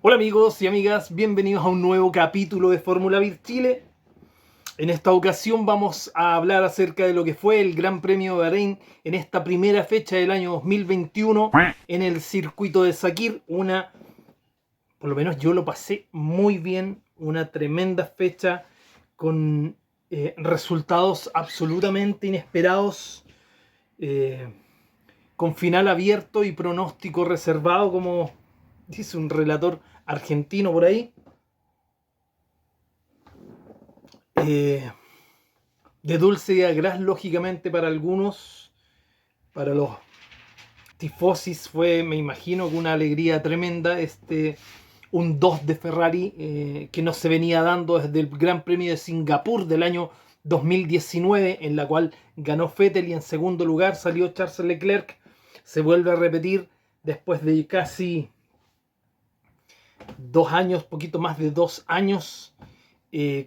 Hola amigos y amigas, bienvenidos a un nuevo capítulo de Fórmula Bir Chile. En esta ocasión vamos a hablar acerca de lo que fue el Gran Premio de Bahrein en esta primera fecha del año 2021 en el circuito de Sakir. Por lo menos yo lo pasé muy bien, una tremenda fecha con resultados absolutamente inesperados, eh, con final abierto y pronóstico reservado, como dice un relator argentino por ahí. Eh, de dulce y agraz, lógicamente, para algunos. Para los tifosis fue, me imagino, que una alegría tremenda. Un 2 de Ferrari que no se venía dando desde el Gran Premio de Singapur del año 2019, en la cual ganó Vettel y en segundo lugar salió Charles Leclerc. Se vuelve a repetir después de casi 2 años, poquito más de 2 años,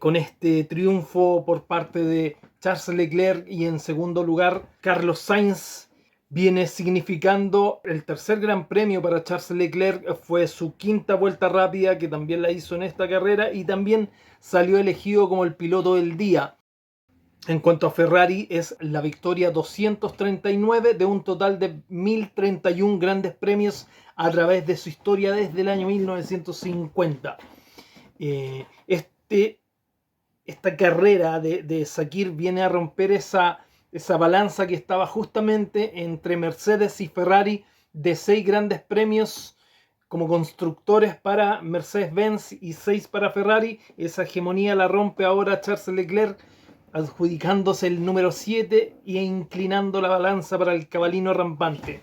con este triunfo por parte de Charles Leclerc y en segundo lugar Carlos Sainz. Viene significando el tercer gran premio para Charles Leclerc, fue su quinta vuelta rápida, que también la hizo en esta carrera, y también salió elegido como el piloto del día. En cuanto a Ferrari, es la victoria 239 de un total de 1031 grandes premios a través de su historia desde el año 1950. Esta carrera de Sakir viene a romper esa balanza que estaba justamente entre Mercedes y Ferrari, de 6 grandes premios como constructores para Mercedes-Benz y 6 para Ferrari. Esa hegemonía la rompe ahora Charles Leclerc, adjudicándose el número 7 e inclinando la balanza para el cabalino rampante.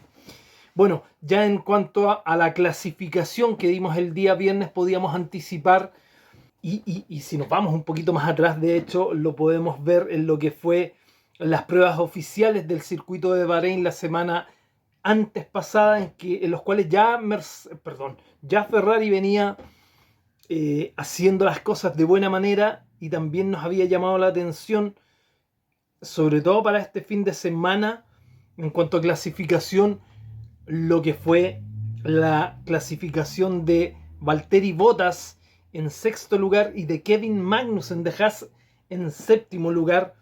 Bueno, ya en cuanto a la clasificación que dimos el día viernes, podíamos anticipar, y si nos vamos un poquito más atrás, de hecho, lo podemos ver en lo que fue las pruebas oficiales del circuito de Bahrein la semana antes pasada, en los cuales ya Ferrari venía haciendo las cosas de buena manera, y también nos había llamado la atención, sobre todo para este fin de semana, en cuanto a clasificación, lo que fue la clasificación de Valtteri Bottas en sexto lugar y de Kevin Magnussen de Haas en séptimo lugar.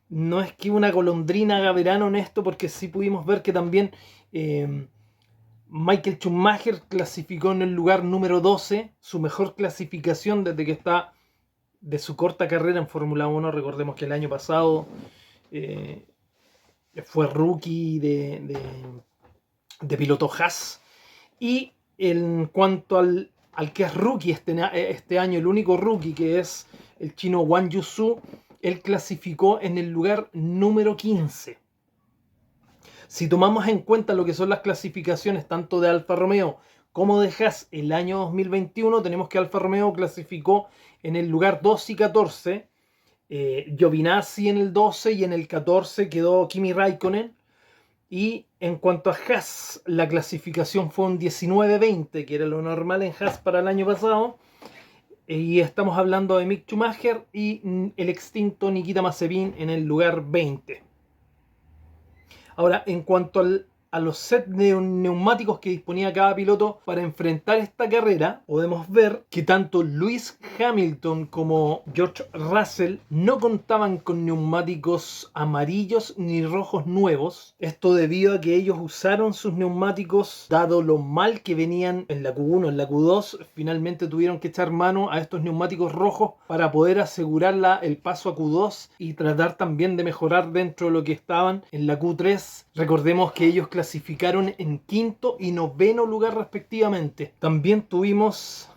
No es que una golondrina haga verano en esto, porque sí pudimos ver que también Michael Schumacher clasificó en el lugar número 12, su mejor clasificación desde que está de su corta carrera en Fórmula 1. Recordemos que el año pasado fue rookie de piloto Haas. Y en cuanto al que es rookie este año, el único rookie, que es el chino Wang Yusu, él clasificó en el lugar número 15. Si tomamos en cuenta lo que son las clasificaciones tanto de Alfa Romeo como de Haas el año 2021, tenemos que Alfa Romeo clasificó en el lugar 2 y 14, Giovinazzi en el 12, y en el 14 quedó Kimi Raikkonen. Y en cuanto a Haas, la clasificación fue un 19-20, que era lo normal en Haas para el año pasado. Y estamos hablando de Mick Schumacher y el extinto Nikita Mazepin en el lugar 20. Ahora, en cuanto a los sets de neumáticos que disponía cada piloto para enfrentar esta carrera, podemos ver que tanto Lewis Hamilton como George Russell no contaban con neumáticos amarillos ni rojos nuevos. Esto debido a que ellos usaron sus neumáticos, dado lo mal que venían en la Q1, en la Q2, finalmente tuvieron que echar mano a estos neumáticos rojos para poder asegurar el paso a Q2 y tratar también de mejorar dentro de lo que estaban en la Q3. Recordemos que ellos clasificaron en quinto y noveno lugar respectivamente. También tuvimos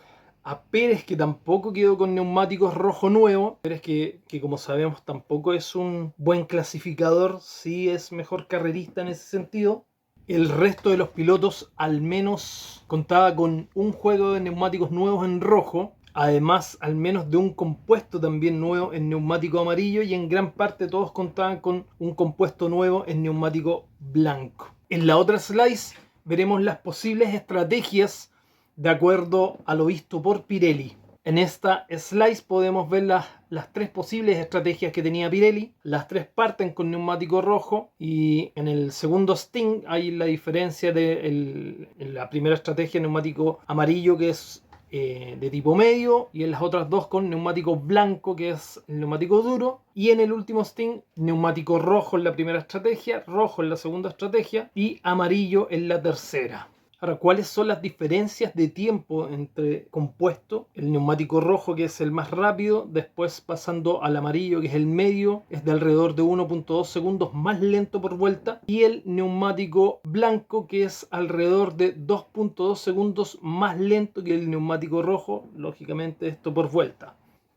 a Pérez, que tampoco quedó con neumáticos rojo nuevo. Pérez que como sabemos tampoco es un buen clasificador, sí es mejor carrerista en ese sentido. El resto de los pilotos al menos contaba con un juego de neumáticos nuevos en rojo, además al menos de un compuesto también nuevo en neumático amarillo, y en gran parte todos contaban con un compuesto nuevo en neumático blanco. En la otra slice veremos las posibles estrategias de acuerdo a lo visto por Pirelli. En esta slice podemos ver las 3 posibles estrategias que tenía Pirelli. Las 3 parten con neumático rojo, y en el segundo Sting hay la diferencia de la primera estrategia, neumático amarillo, que es de tipo medio, y en las otras dos con neumático blanco, que es el neumático duro, y en el último stint neumático rojo en la primera estrategia, rojo en la segunda estrategia y amarillo en la tercera. Ahora, ¿cuáles son las diferencias de tiempo entre compuesto? El neumático rojo, que es el más rápido, después pasando al amarillo, que es el medio, es de alrededor de 1.2 segundos más lento por vuelta, y el neumático blanco, que es alrededor de 2.2 segundos más lento que el neumático rojo, lógicamente esto por vuelta.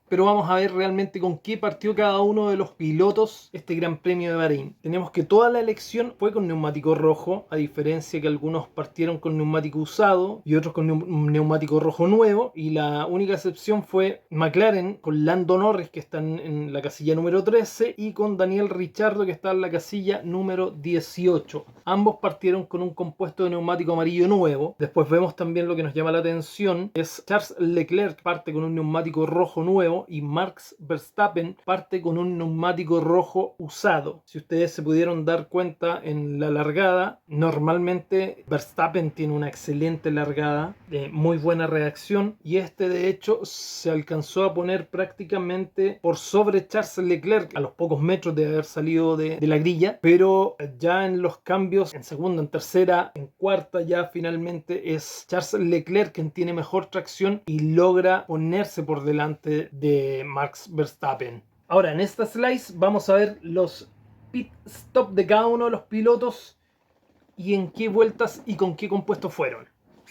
Pero vamos a ver realmente con qué partió cada uno de los pilotos este Gran Premio de Bahrein. Tenemos que toda la elección fue con neumático rojo, a diferencia que algunos partieron con neumático usado y otros con un neumático rojo nuevo, y la única excepción fue McLaren con Lando Norris, que está en la casilla número 13, y con Daniel Ricciardo, que está en la casilla número 18. Ambos partieron con un compuesto de neumático amarillo nuevo. Después vemos también lo que nos llama la atención, es Charles Leclerc parte con un neumático rojo nuevo y Max Verstappen parte con un neumático rojo usado. Si ustedes se pudieron dar cuenta en la largada, normalmente Verstappen tiene una excelente largada, de muy buena reacción, y este de hecho se alcanzó a poner prácticamente por sobre Charles Leclerc a los pocos metros de haber salido de la grilla, pero ya en los cambios en segunda, en tercera, en cuarta, ya finalmente es Charles Leclerc quien tiene mejor tracción y logra ponerse por delante de Max Verstappen. Ahora, en esta slice vamos a ver los pit stop de cada uno de los pilotos y en qué vueltas y con qué compuestos fueron.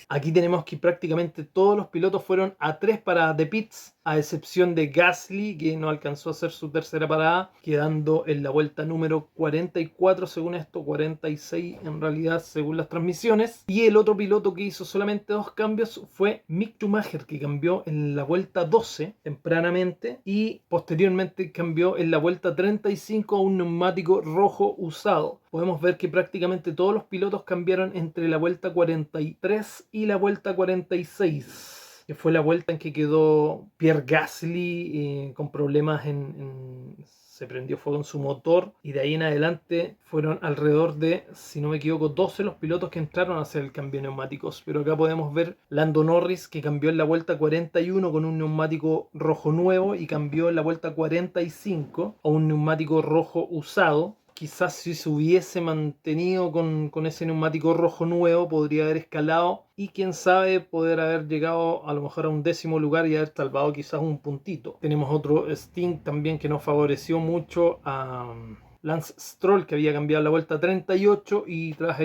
Aquí tenemos que prácticamente todos los pilotos fueron a 3 paradas de pits, a excepción de Gasly, que no alcanzó a hacer su tercera parada, quedando en la vuelta número 44 según esto, 46 en realidad según las transmisiones. Y el otro piloto que hizo solamente 2 cambios fue Mick Schumacher, que cambió en la vuelta 12 tempranamente y posteriormente cambió en la vuelta 35 a un neumático rojo usado. Podemos ver que prácticamente todos los pilotos cambiaron entre la vuelta 43 y la vuelta 46, que fue la vuelta en que quedó Pierre Gasly con problemas se prendió fuego en su motor, y de ahí en adelante fueron alrededor de, si no me equivoco, 12 los pilotos que entraron a hacer el cambio de neumáticos. Pero acá podemos ver Lando Norris, que cambió en la vuelta 41 con un neumático rojo nuevo y cambió en la vuelta 45 a un neumático rojo usado. Quizás si se hubiese mantenido con ese neumático rojo nuevo podría haber escalado y quién sabe poder haber llegado a lo mejor a un 10º lugar y haber salvado quizás un puntito. Tenemos otro stint también que nos favoreció mucho a Lance Stroll, que había cambiado en la vuelta 38 y tras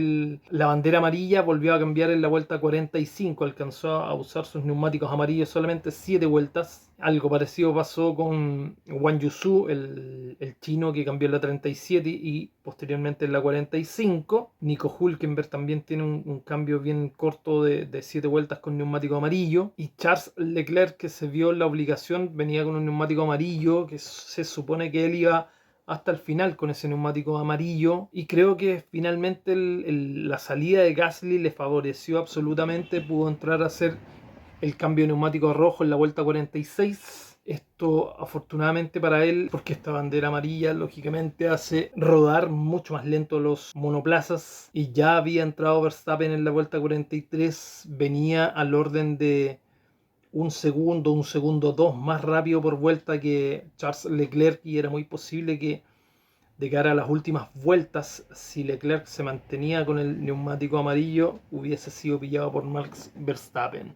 la bandera amarilla volvió a cambiar en la vuelta 45. Alcanzó a usar sus neumáticos amarillos solamente 7 vueltas. Algo parecido pasó con Wang Yusu, el chino, que cambió en la 37 y posteriormente en la 45. Nico Hülkenberg también tiene un cambio bien corto de 7 vueltas con neumático amarillo. Y Charles Leclerc, que se vio en la obligación, venía con un neumático amarillo, que se supone que él iba hasta el final con ese neumático amarillo, y creo que finalmente la salida de Gasly le favoreció absolutamente. Pudo entrar a hacer el cambio de neumático a rojo en la vuelta 46. Esto afortunadamente para él, porque esta bandera amarilla lógicamente hace rodar mucho más lento los monoplazas, y ya había entrado Verstappen en la vuelta 43, venía al orden de un segundo 2 más rápido por vuelta que Charles Leclerc, y era muy posible que de cara a las últimas vueltas, si Leclerc se mantenía con el neumático amarillo, hubiese sido pillado por Max Verstappen.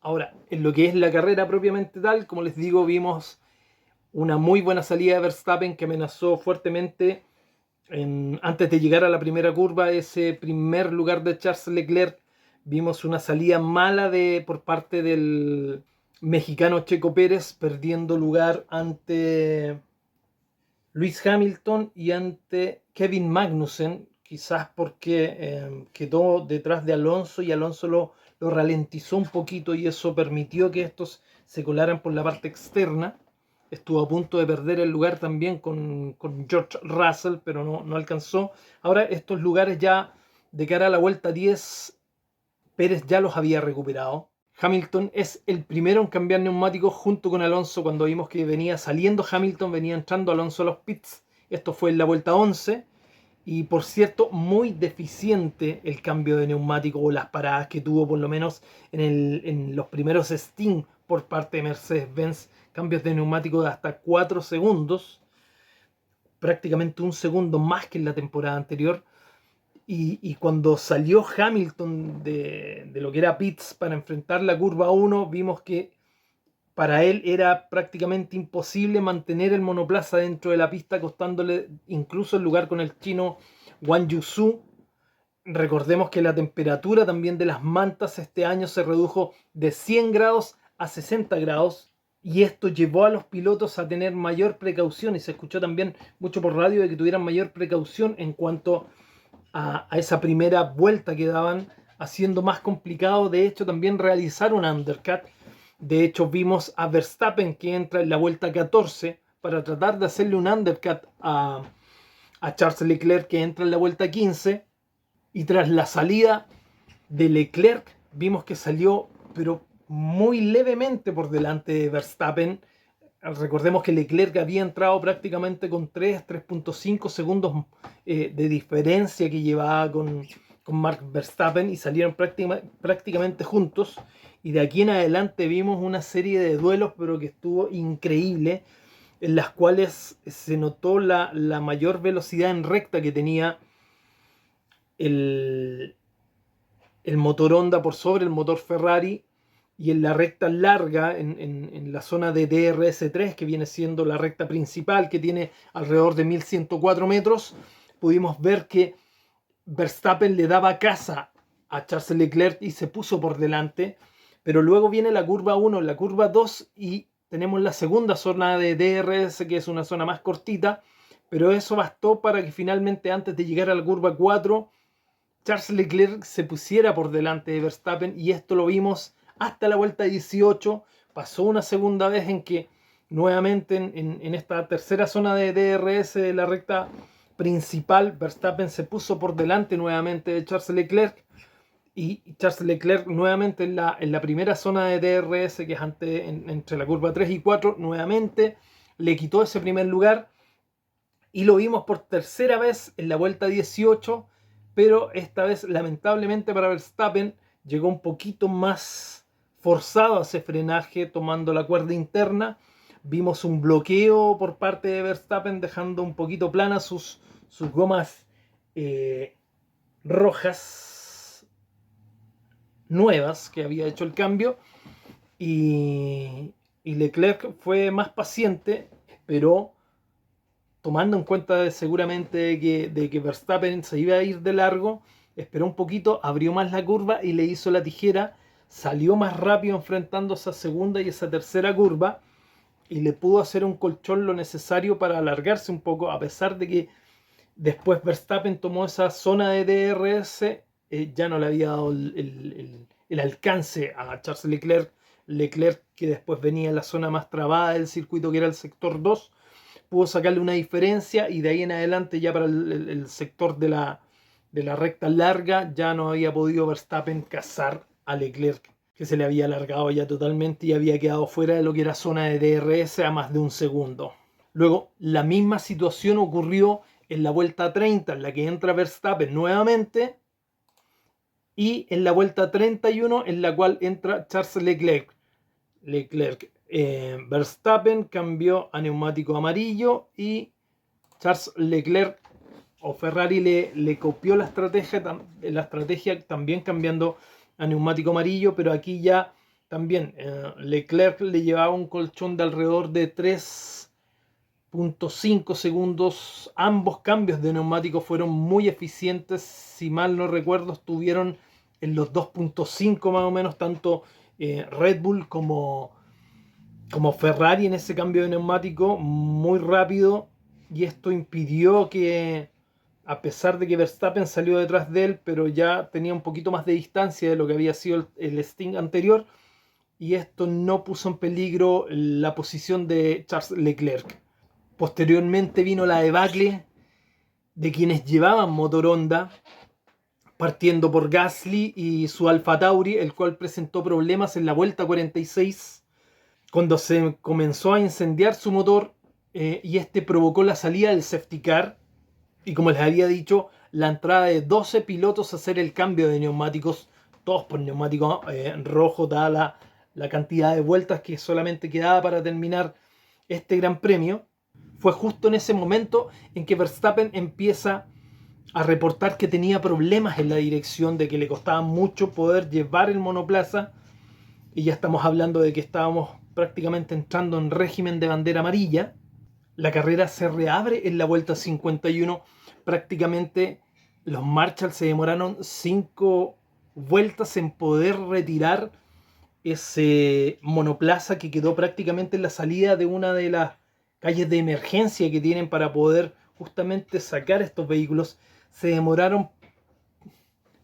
Ahora, en lo que es la carrera propiamente tal, como les digo, vimos una muy buena salida de Verstappen que amenazó fuertemente antes de llegar a la primera curva, ese primer lugar de Charles Leclerc. Vimos una salida mala por parte del mexicano Checo Pérez, perdiendo lugar ante Lewis Hamilton y ante Kevin Magnussen, quizás porque quedó detrás de Alonso y Alonso lo ralentizó un poquito, y eso permitió que estos se colaran por la parte externa. Estuvo a punto de perder el lugar también con George Russell, pero no alcanzó. Ahora estos lugares ya de cara a la vuelta 10, Pérez ya los había recuperado. Hamilton es el primero en cambiar neumáticos junto con Alonso. Cuando vimos que venía saliendo Hamilton, venía entrando Alonso a los pits. Esto fue en la vuelta 11. Y por cierto, muy deficiente el cambio de neumático o las paradas que tuvo, por lo menos en los primeros Sting por parte de Mercedes-Benz. Cambios de neumático de hasta 4 segundos, prácticamente un segundo más que en la temporada anterior. Y cuando salió Hamilton de lo que era pits para enfrentar la curva 1, vimos que para él era prácticamente imposible mantener el monoplaza dentro de la pista, costándole incluso el lugar con el chino Wang Yusu. Recordemos que la temperatura también de las mantas este año se redujo de 100 grados a 60 grados. Y esto llevó a los pilotos a tener mayor precaución, y se escuchó también mucho por radio de que tuvieran mayor precaución en cuanto a esa primera vuelta que daban, haciendo más complicado de hecho también realizar un undercut. De hecho vimos a Verstappen que entra en la vuelta 14 para tratar de hacerle un undercut a Charles Leclerc, que entra en la vuelta 15, y tras la salida de Leclerc vimos que salió pero muy levemente por delante de Verstappen. Recordemos que Leclerc había entrado prácticamente con 3.5 segundos de diferencia que llevaba con Max Verstappen, y salieron prácticamente juntos. Y de aquí en adelante vimos una serie de duelos, pero que estuvo increíble, en las cuales se notó la mayor velocidad en recta que tenía el motor Honda por sobre el motor Ferrari. Y en la recta larga, en la zona de DRS3, que viene siendo la recta principal, que tiene alrededor de 1104 metros, pudimos ver que Verstappen le daba caza a Charles Leclerc y se puso por delante. Pero luego viene la curva 1, la curva 2, y tenemos la segunda zona de DRS, que es una zona más cortita, pero eso bastó para que finalmente, antes de llegar a la curva 4, Charles Leclerc se pusiera por delante de Verstappen. Y esto lo vimos hasta la vuelta 18. Pasó una segunda vez en que nuevamente en esta tercera zona de DRS de la recta principal, Verstappen se puso por delante nuevamente de Charles Leclerc, y Charles Leclerc nuevamente en la primera zona de DRS, que es entre la curva 3 y 4, nuevamente le quitó ese primer lugar, y lo vimos por tercera vez en la vuelta 18, pero esta vez lamentablemente para Verstappen llegó un poquito más forzado a ese frenaje, tomando la cuerda interna. Vimos un bloqueo por parte de Verstappen, dejando un poquito planas sus gomas rojas nuevas que había hecho el cambio. Y Leclerc fue más paciente, pero tomando en cuenta seguramente de que Verstappen se iba a ir de largo, esperó un poquito, abrió más la curva y le hizo la tijera. Salió más rápido enfrentando esa segunda y esa tercera curva, y le pudo hacer un colchón lo necesario para alargarse un poco, a pesar de que después Verstappen tomó esa zona de DRS. Ya no le había dado el alcance a Charles Leclerc. Leclerc, que después venía en la zona más trabada del circuito, que era el sector 2, pudo sacarle una diferencia, y de ahí en adelante ya para el sector de la recta larga ya no había podido Verstappen cazar a Leclerc, que se le había alargado ya totalmente y había quedado fuera de lo que era zona de DRS a más de un segundo. Luego, la misma situación ocurrió en la vuelta 30, en la que entra Verstappen nuevamente, y en la vuelta 31, en la cual entra Charles Leclerc. Verstappen cambió a neumático amarillo, y Charles Leclerc o Ferrari le copió la estrategia también cambiando a neumático amarillo, pero aquí ya también Leclerc le llevaba un colchón de alrededor de 3.5 segundos. Ambos cambios de neumático fueron muy eficientes, si mal no recuerdo estuvieron en los 2.5 más o menos, tanto Red Bull como Ferrari en ese cambio de neumático muy rápido. Y esto impidió que, a pesar de que Verstappen salió detrás de él, pero ya tenía un poquito más de distancia de lo que había sido el Sting anterior, y esto no puso en peligro la posición de Charles Leclerc. Posteriormente vino la debacle de quienes llevaban motor Honda, partiendo por Gasly y su Alfa Tauri, el cual presentó problemas en la vuelta 46, cuando se comenzó a incendiar su motor, y este provocó la salida del safety car. Y como les había dicho, la entrada de 12 pilotos a hacer el cambio de neumáticos, todos por neumáticos rojos, dada la cantidad de vueltas que solamente quedaba para terminar este gran premio, fue justo en ese momento en que Verstappen empieza a reportar que tenía problemas en la dirección, de que le costaba mucho poder llevar el monoplaza, y ya estamos hablando de que estábamos prácticamente entrando en régimen de bandera amarilla. La carrera se reabre en la vuelta 51. Prácticamente los Marshall se demoraron 5 vueltas en poder retirar ese monoplaza que quedó prácticamente en la salida de una de las calles de emergencia que tienen para poder justamente sacar estos vehículos. Se demoraron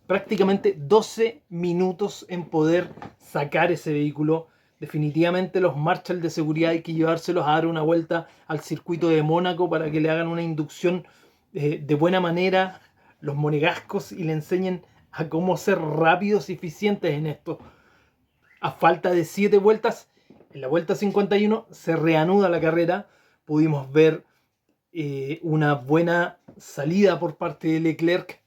prácticamente 12 minutos en poder sacar ese vehículo. Definitivamente los Marshall de seguridad hay que llevárselos a dar una vuelta al circuito de Mónaco para que le hagan una inducción de buena manera, los monegascos, y le enseñen a cómo ser rápidos y eficientes en esto. A falta de 7 vueltas, en la vuelta 51 se reanuda la carrera. Pudimos ver una buena salida por parte de Leclerc.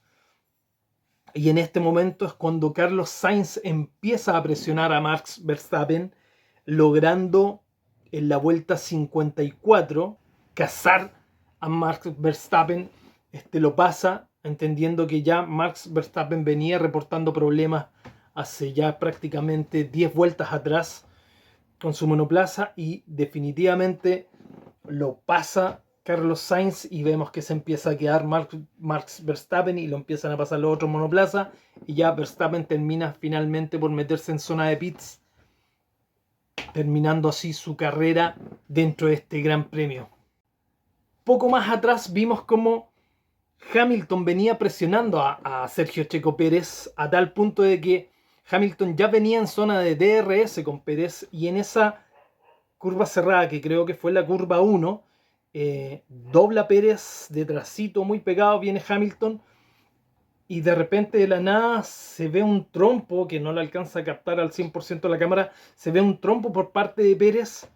Y en este momento es cuando Carlos Sainz empieza a presionar a Max Verstappen, logrando en la vuelta 54 cazar a Max Verstappen. Lo pasa, entendiendo que ya Max Verstappen venía reportando problemas hace ya prácticamente 10 vueltas atrás con su monoplaza, y definitivamente lo pasa Carlos Sainz, y vemos que se empieza a quedar Max Verstappen y lo empiezan a pasar los otros monoplazas, y ya Verstappen termina finalmente por meterse en zona de pits, terminando así su carrera dentro de este gran premio. Poco más atrás vimos como Hamilton venía presionando a Sergio Checo Pérez, a tal punto de que Hamilton ya venía en zona de DRS con Pérez, y en esa curva cerrada, que creo que fue la curva 1, dobla Pérez detrásito, muy pegado, viene Hamilton, y de repente de la nada se ve un trompo que no lo alcanza a captar al 100% la cámara. Se ve un trompo por parte de Pérez.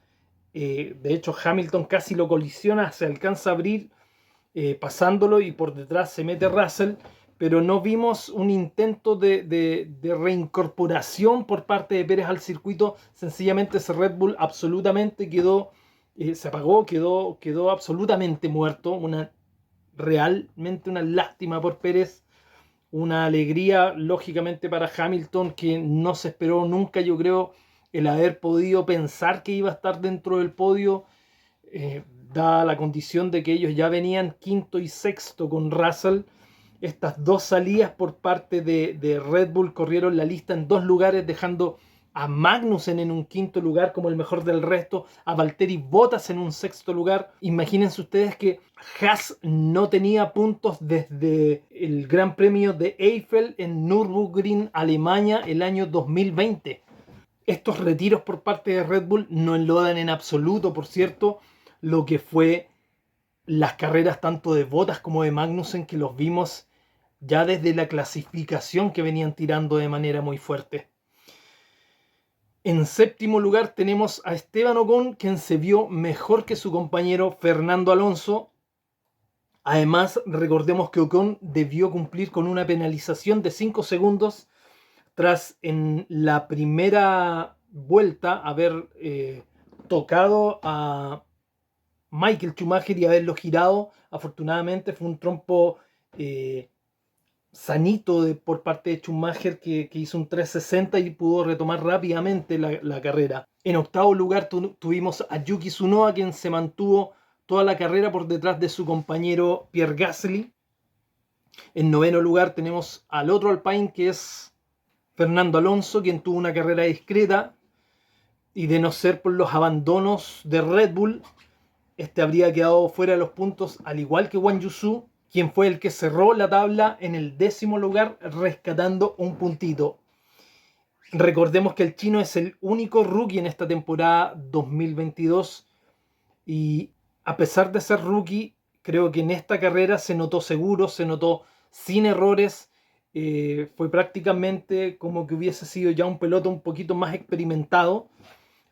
De hecho, Hamilton casi lo colisiona, se alcanza a abrir pasándolo, y por detrás se mete Russell, pero no vimos un intento de reincorporación por parte de Pérez al circuito. Sencillamente ese Red Bull absolutamente quedó, se apagó, quedó absolutamente muerto. Realmente una lástima por Pérez, una alegría lógicamente para Hamilton, que no se esperó nunca, yo creo, el haber podido pensar que iba a estar dentro del podio, dada la condición de que ellos ya venían quinto y sexto con Russell. Estas dos salidas por parte de Red Bull corrieron la lista en 2 lugares, dejando a Magnussen en un quinto lugar como el mejor del resto, a Valtteri Bottas en un sexto lugar. Imagínense ustedes que Haas no tenía puntos desde el Gran Premio de Eifel en Nürburgring, Alemania, el año 2020. Estos retiros por parte de Red Bull no enlodan en absoluto, por cierto, lo que fue las carreras tanto de Bottas como de Magnussen, que los vimos ya desde la clasificación que venían tirando de manera muy fuerte. En séptimo lugar tenemos a Esteban Ocon, quien se vio mejor que su compañero Fernando Alonso. Además, recordemos que Ocon debió cumplir con una penalización de 5 segundos tras en la primera vuelta haber tocado a Michael Schumacher y haberlo girado. Afortunadamente fue un trompo sanito por parte de Schumacher, que hizo un 360 y pudo retomar rápidamente la carrera. En octavo lugar tuvimos a Yuki Tsunoda, quien se mantuvo toda la carrera por detrás de su compañero Pierre Gasly. En noveno lugar tenemos al otro Alpine, que es Fernando Alonso, quien tuvo una carrera discreta, y de no ser por los abandonos de Red Bull, habría quedado fuera de los puntos, al igual que Wang Yusu, quien fue el que cerró la tabla en el 10º lugar, rescatando un puntito. Recordemos que el chino es el único rookie en esta temporada 2022, y a pesar de ser rookie, creo que en esta carrera se notó seguro, se notó sin errores. Fue prácticamente como que hubiese sido ya un piloto un poquito más experimentado.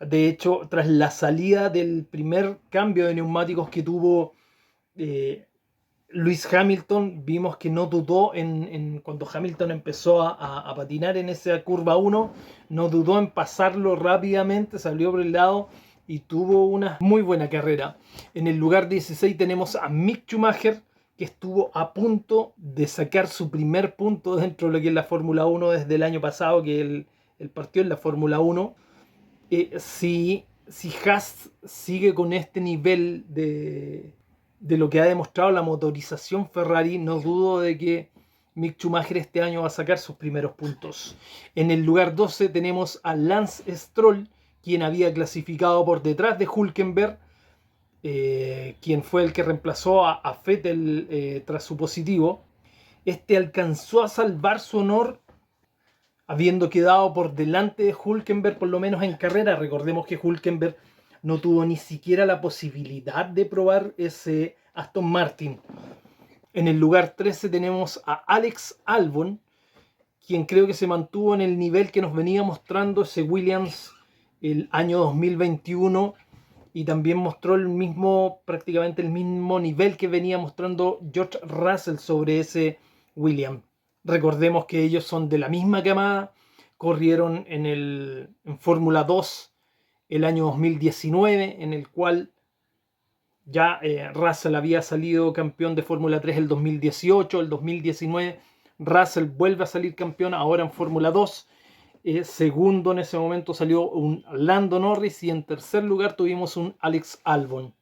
De hecho, tras la salida del primer cambio de neumáticos que tuvo Lewis Hamilton, vimos que no dudó cuando Hamilton empezó a patinar en esa curva 1, no dudó en pasarlo rápidamente, salió por el lado y tuvo una muy buena carrera. En el lugar 16 tenemos a Mick Schumacher, que estuvo a punto de sacar su primer punto dentro de lo que es la Fórmula 1 desde el año pasado, que él partió en la Fórmula 1. Si Haas sigue con este nivel de lo que ha demostrado la motorización Ferrari, no dudo de que Mick Schumacher este año va a sacar sus primeros puntos. En el lugar 12 tenemos a Lance Stroll, quien había clasificado por detrás de Hülkenberg, quien fue el que reemplazó a Vettel tras su positivo. Este alcanzó a salvar su honor habiendo quedado por delante de Hülkenberg, por lo menos en carrera. Recordemos que Hülkenberg no tuvo ni siquiera la posibilidad de probar ese Aston Martin. En el lugar 13 tenemos a Alex Albon, quien creo que se mantuvo en el nivel que nos venía mostrando ese Williams el año 2021 y también mostró prácticamente el mismo nivel que venía mostrando George Russell sobre ese Williams. Recordemos que ellos son de la misma camada, corrieron en Fórmula 2 el año 2019, en el cual ya Russell había salido campeón de Fórmula 3 el 2018, el 2019 Russell vuelve a salir campeón ahora en Fórmula 2. Segundo en ese momento salió un Lando Norris y en tercer lugar tuvimos un Alex Albon.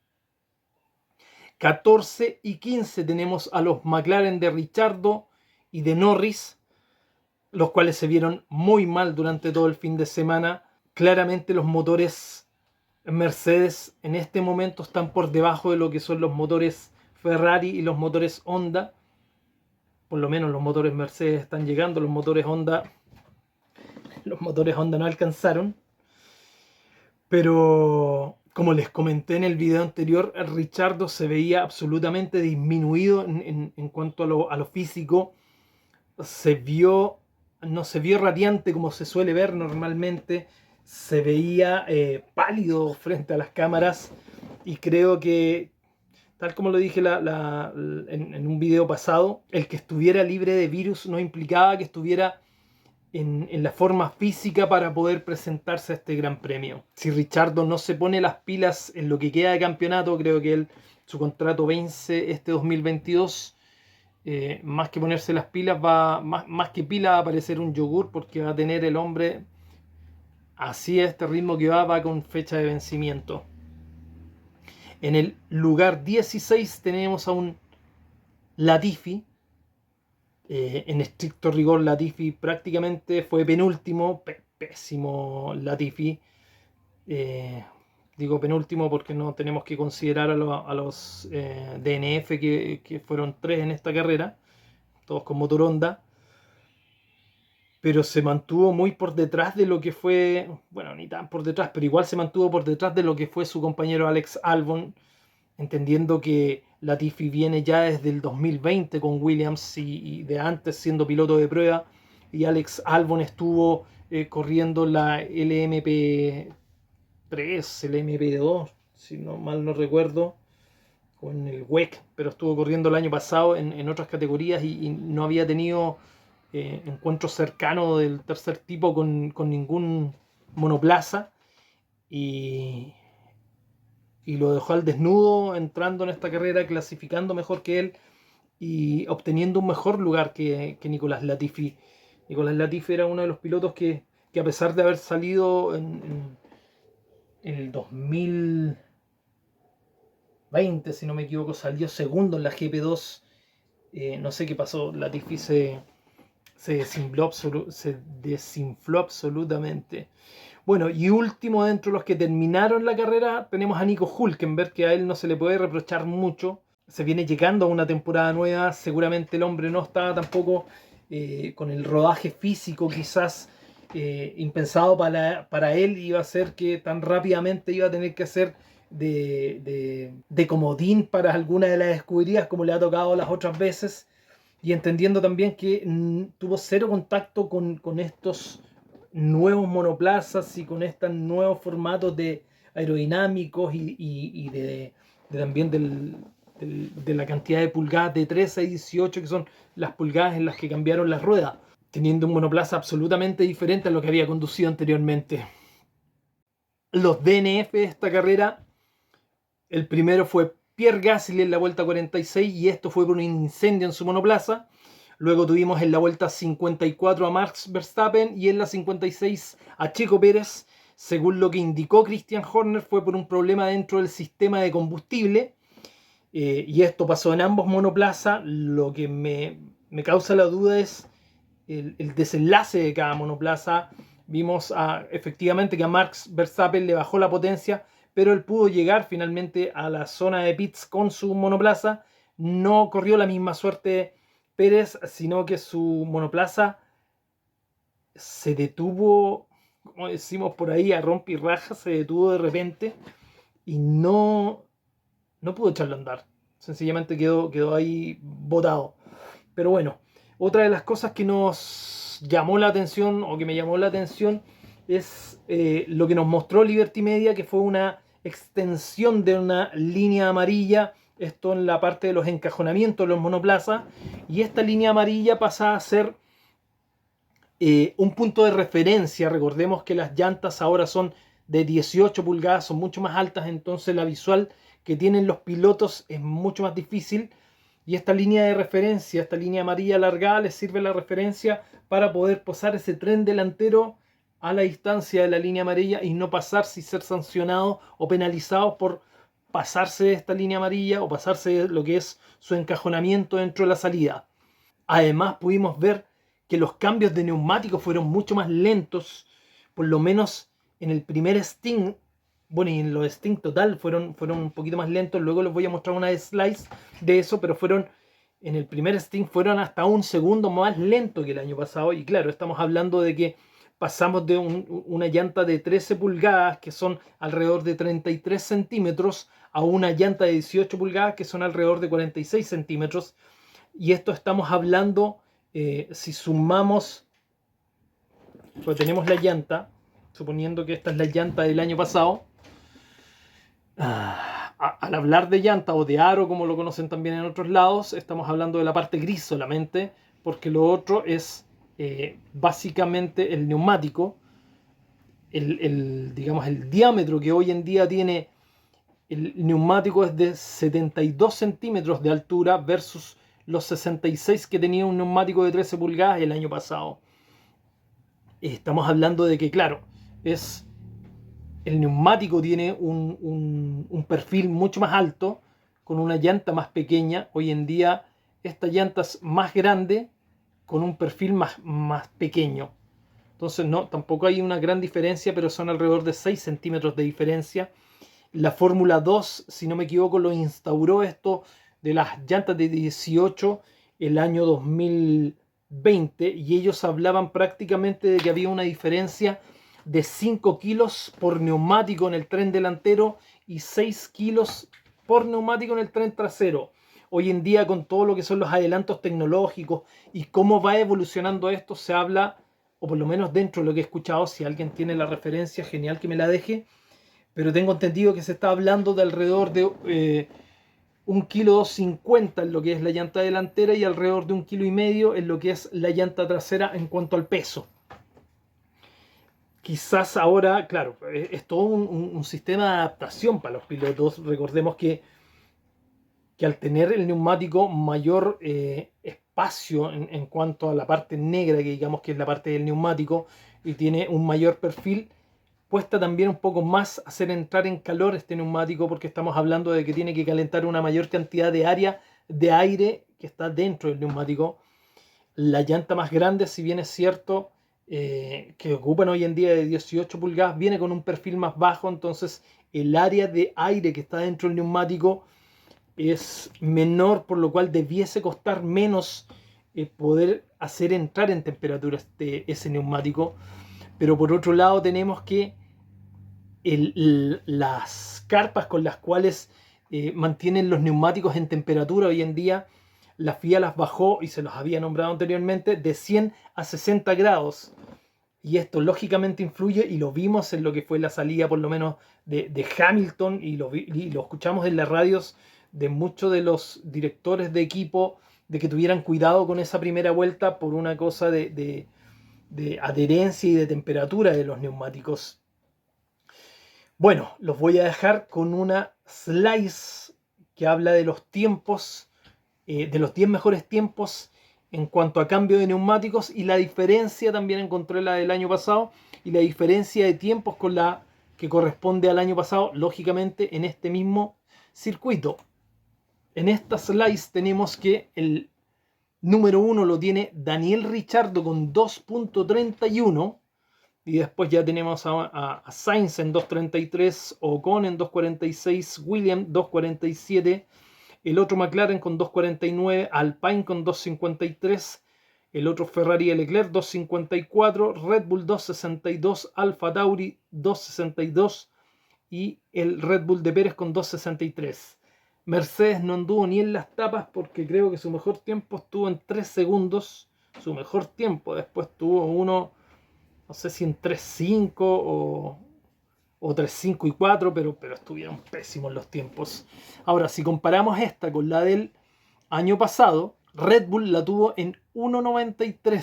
14 y 15 tenemos a los McLaren de Ricciardo y de Norris, los cuales se vieron muy mal durante todo el fin de semana. Claramente los motores Mercedes en este momento están por debajo de lo que son los motores Ferrari y los motores Honda. Por lo menos los motores Mercedes están llegando, los motores Honda no alcanzaron. Pero como les comenté en el video anterior, Ricciardo se veía absolutamente disminuido en cuanto a lo físico. No se vio radiante como se suele ver normalmente. Se veía pálido frente a las cámaras. Y creo que, tal como lo dije en un video pasado, el que estuviera libre de virus no implicaba que estuviera en la forma física para poder presentarse a este gran premio. Si Ricciardo no se pone las pilas en lo que queda de campeonato, creo que su contrato vence este 2022. Más que ponerse las pilas, más que pila va a aparecer un yogur, porque va a tener el hombre, así a este ritmo que va con fecha de vencimiento. En el lugar 16 tenemos a un Latifi. En estricto rigor, Latifi prácticamente fue penúltimo. Pésimo Latifi. Digo penúltimo porque no tenemos que considerar a los DNF que fueron 3 en esta carrera, todos con motor Honda. Pero se mantuvo muy por detrás de lo que fue, bueno, ni tan por detrás, pero igual se mantuvo por detrás de lo que fue su compañero Alex Albon, entendiendo que Latifi viene ya desde el 2020 con Williams y de antes siendo piloto de prueba, y Alex Albon estuvo corriendo la LMP3, LMP2, si no mal no recuerdo, con el WEC, pero estuvo corriendo el año pasado en otras categorías y no había tenido encuentros cercanos del tercer tipo con ningún monoplaza, y lo dejó al desnudo entrando en esta carrera, clasificando mejor que él y obteniendo un mejor lugar que Nicolás Latifi. Nicolás Latifi era uno de los pilotos que a pesar de haber salido en el 2020, si no me equivoco, salió segundo en la GP2. No sé qué pasó, Latifi se desinfló absolutamente. Bueno, y último dentro de los que terminaron la carrera tenemos a Nico Hülkenberg, que a él no se le puede reprochar mucho. Se viene llegando a una temporada nueva. Seguramente el hombre no estaba tampoco con el rodaje físico quizás impensado para él. Iba a ser que tan rápidamente iba a tener que hacer de comodín para alguna de las escuderías como le ha tocado las otras veces. Y entendiendo también que tuvo cero contacto con estos nuevos monoplazas y con estos nuevos formatos de aerodinámicos y también de la cantidad de pulgadas de 13 a 18, que son las pulgadas en las que cambiaron las ruedas, teniendo un monoplaza absolutamente diferente a lo que había conducido anteriormente. Los DNF de esta carrera, el primero fue Pierre Gasly en la vuelta 46 y esto fue por un incendio en su monoplaza. Luego tuvimos en la vuelta 54 a Max Verstappen y en la 56 a Checo Pérez. Según lo que indicó Christian Horner, fue por un problema dentro del sistema de combustible. Y esto pasó en ambos monoplazas. Lo que me causa la duda es el desenlace de cada monoplaza. Vimos efectivamente que a Max Verstappen le bajó la potencia, pero él pudo llegar finalmente a la zona de pits con su monoplaza. No corrió la misma suerte Pérez, sino que su monoplaza se detuvo, como decimos por ahí, a rompe y raja, se detuvo de repente y no pudo echarlo a andar. Sencillamente quedó ahí botado. Pero bueno, otra de las cosas que nos llamó la atención, o que me llamó la atención, es lo que nos mostró Liberty Media, que fue una extensión de una línea amarilla, esto en la parte de los encajonamientos de los monoplazas, y esta línea amarilla pasa a ser un punto de referencia. Recordemos que las llantas ahora son de 18 pulgadas, son mucho más altas, entonces la visual que tienen los pilotos es mucho más difícil. Y esta línea de referencia, esta línea amarilla alargada, les sirve la referencia para poder posar ese tren delantero a la distancia de la línea amarilla y no pasarse y ser sancionados o penalizados por pasarse de esta línea amarilla o pasarse de lo que es su encajonamiento dentro de la salida. Además pudimos ver que los cambios de neumáticos fueron mucho más lentos, por lo menos en el primer Sting. Bueno, y en los Sting total fueron un poquito más lentos. Luego les voy a mostrar una slice de eso, pero en el primer Sting fueron hasta un segundo más lento que el año pasado. Y claro, estamos hablando de que pasamos de una llanta de 13 pulgadas, que son alrededor de 33 centímetros, a una llanta de 18 pulgadas, que son alrededor de 46 centímetros. Y esto estamos hablando, si sumamos, pues tenemos la llanta, suponiendo que esta es la llanta del año pasado. Al hablar de llanta o de aro, como lo conocen también en otros lados, estamos hablando de la parte gris solamente, porque lo otro es básicamente el neumático, digamos, el diámetro que hoy en día tiene el neumático es de 72 centímetros de altura versus los 66 que tenía un neumático de 13 pulgadas el año pasado. Estamos hablando de que, claro, el neumático tiene un perfil mucho más alto, con una llanta más pequeña. Hoy en día esta llanta es más grande, con un perfil más pequeño. Entonces no, tampoco hay una gran diferencia, pero son alrededor de 6 centímetros de diferencia. La Fórmula 2, si no me equivoco, lo instauró esto de las llantas de 18 el año 2020, y ellos hablaban prácticamente de que había una diferencia de 5 kilos por neumático en el tren delantero y 6 kilos por neumático en el tren trasero. Hoy en día, con todo lo que son los adelantos tecnológicos y cómo va evolucionando esto, se habla, o por lo menos dentro de lo que he escuchado, si alguien tiene la referencia, genial que me la deje, pero tengo entendido que se está hablando de alrededor de 1,50 kg en lo que es la llanta delantera y alrededor de 1,5 kg en lo que es la llanta trasera en cuanto al peso. Quizás ahora, claro, es todo un sistema de adaptación para los pilotos. Recordemos que al tener el neumático mayor espacio en cuanto a la parte negra, que digamos que es la parte del neumático, y tiene un mayor perfil, cuesta también un poco más hacer entrar en calor este neumático, porque estamos hablando de que tiene que calentar una mayor cantidad de aire que está dentro del neumático. La llanta más grande, si bien es cierto, que ocupan hoy en día de 18 pulgadas, viene con un perfil más bajo, entonces el área de aire que está dentro del neumático es menor, por lo cual debiese costar menos poder hacer entrar en temperatura ese neumático. Pero por otro lado tenemos que las carpas con las cuales mantienen los neumáticos en temperatura hoy en día, la FIA las bajó, y se los había nombrado anteriormente, de 100 a 60 grados. Y esto lógicamente influye, y lo vimos en lo que fue la salida por lo menos de Hamilton, y lo escuchamos en las radios de muchos de los directores de equipo de que tuvieran cuidado con esa primera vuelta por una cosa de adherencia y de temperatura de los neumáticos. Bueno, los voy a dejar con una slice que habla de los tiempos, de los 10 mejores tiempos en cuanto a cambio de neumáticos, y la diferencia también encontré la del año pasado y la diferencia de tiempos con la que corresponde al año pasado, lógicamente en este mismo circuito. En esta slice tenemos que el número 1 lo tiene Daniel Ricciardo con 2.31. Y después ya tenemos a Sainz en 2.33, Ocon en 2.46, Williams 2.47, el otro McLaren con 2.49, Alpine con 2.53, el otro Ferrari de Leclerc 2.54, Red Bull 2.62, Alfa Tauri 2.62 y el Red Bull de Pérez con 2.63. Mercedes no anduvo ni en las tapas porque creo que su mejor tiempo estuvo en 3 segundos. Su mejor tiempo, después tuvo uno, no sé si en 3.5 o 3.5 y 4, pero estuvieron pésimos los tiempos. Ahora, si comparamos esta con la del año pasado, Red Bull la tuvo en 1.93.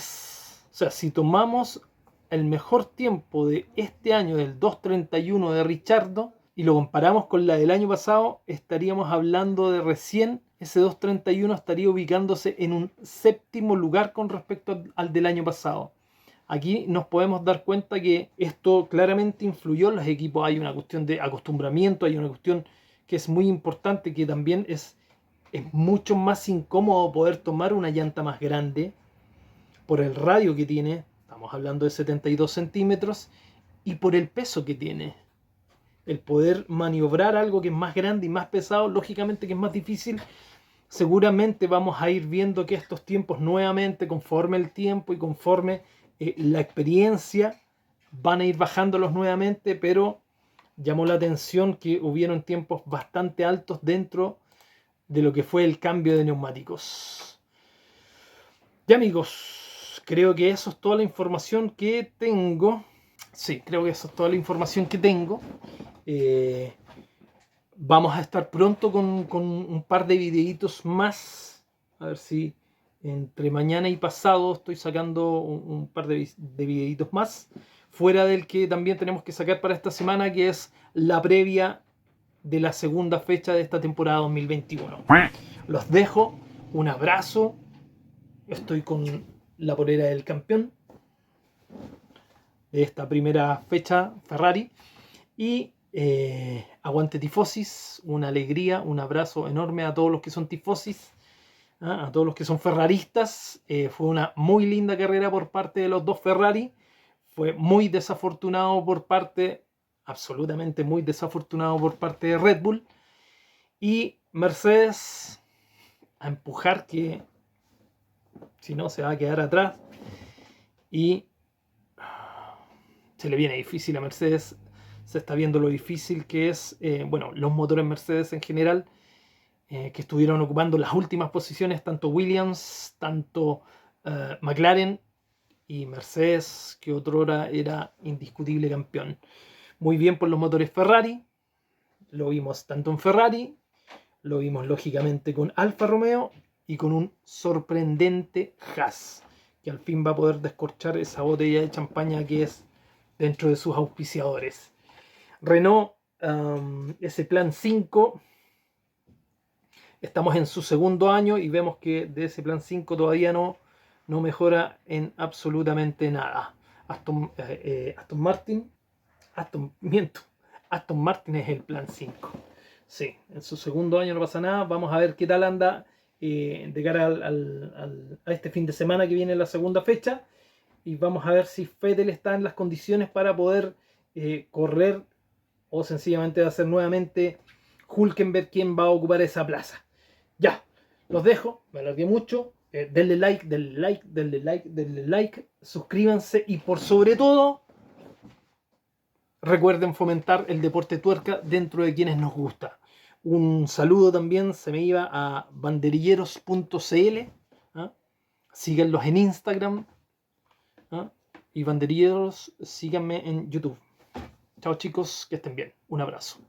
O sea, si tomamos el mejor tiempo de este año, del 2.31 de Ricciardo, y lo comparamos con la del año pasado, estaríamos hablando de recién ese 2.31 estaría ubicándose en un 7º lugar con respecto al del año pasado. Aquí nos podemos dar cuenta que esto claramente influyó en los equipos. Hay una cuestión de acostumbramiento, hay una cuestión que es muy importante, que también es mucho más incómodo poder tomar una llanta más grande por el radio que tiene, estamos hablando de 72 centímetros, y por el peso que tiene. El poder maniobrar algo que es más grande y más pesado, lógicamente que es más difícil. Seguramente vamos a ir viendo que estos tiempos nuevamente, conforme el tiempo y conforme la experiencia, van a ir bajándolos nuevamente, pero llamó la atención que hubieron tiempos bastante altos dentro de lo que fue el cambio de neumáticos. Ya, amigos, creo que eso es toda la información que tengo. Sí, creo que eso es toda la información que tengo. Vamos a estar pronto con un par de videitos más. A ver si entre mañana y pasado estoy sacando un par de videitos más. Fuera del que también tenemos que sacar para esta semana, que es la previa de la segunda fecha de esta temporada 2021. Los dejo. Un abrazo. Estoy con la polera del campeón de esta primera fecha Ferrari. Y aguante tifosis, una alegría, un abrazo enorme a todos los que son tifosis, a todos los que son ferraristas. Fue una muy linda carrera por parte de los dos Ferrari. Fue muy desafortunado por parte, absolutamente muy desafortunado por parte de Red Bull. Y Mercedes a empujar, que si no se va a quedar atrás. Y se le viene difícil a Mercedes. Se está viendo lo difícil que es, los motores Mercedes en general, que estuvieron ocupando las últimas posiciones, tanto Williams, tanto McLaren y Mercedes, que otrora era indiscutible campeón. Muy bien por los motores Ferrari, lo vimos tanto en Ferrari, lo vimos lógicamente con Alfa Romeo y con un sorprendente Haas, que al fin va a poder descorchar esa botella de champaña que es dentro de sus auspiciadores. Renault, ese plan 5, estamos en su segundo año y vemos que de ese plan 5 todavía no mejora en absolutamente nada. Aston Martin es el plan 5. Sí, en su segundo año no pasa nada. Vamos a ver qué tal anda de cara a este fin de semana que viene la segunda fecha. Y vamos a ver si Vettel está en las condiciones para poder correr, o sencillamente va a ser nuevamente Hülkenberg quien va a ocupar esa plaza. Ya, los dejo, me alargué mucho. Denle like, suscríbanse y por sobre todo recuerden fomentar el deporte tuerca dentro de quienes nos gusta. Un saludo también se me iba a banderilleros.cl. Síganlos en Instagram. Y banderilleros, síganme en YouTube. Chao chicos, que estén bien. Un abrazo.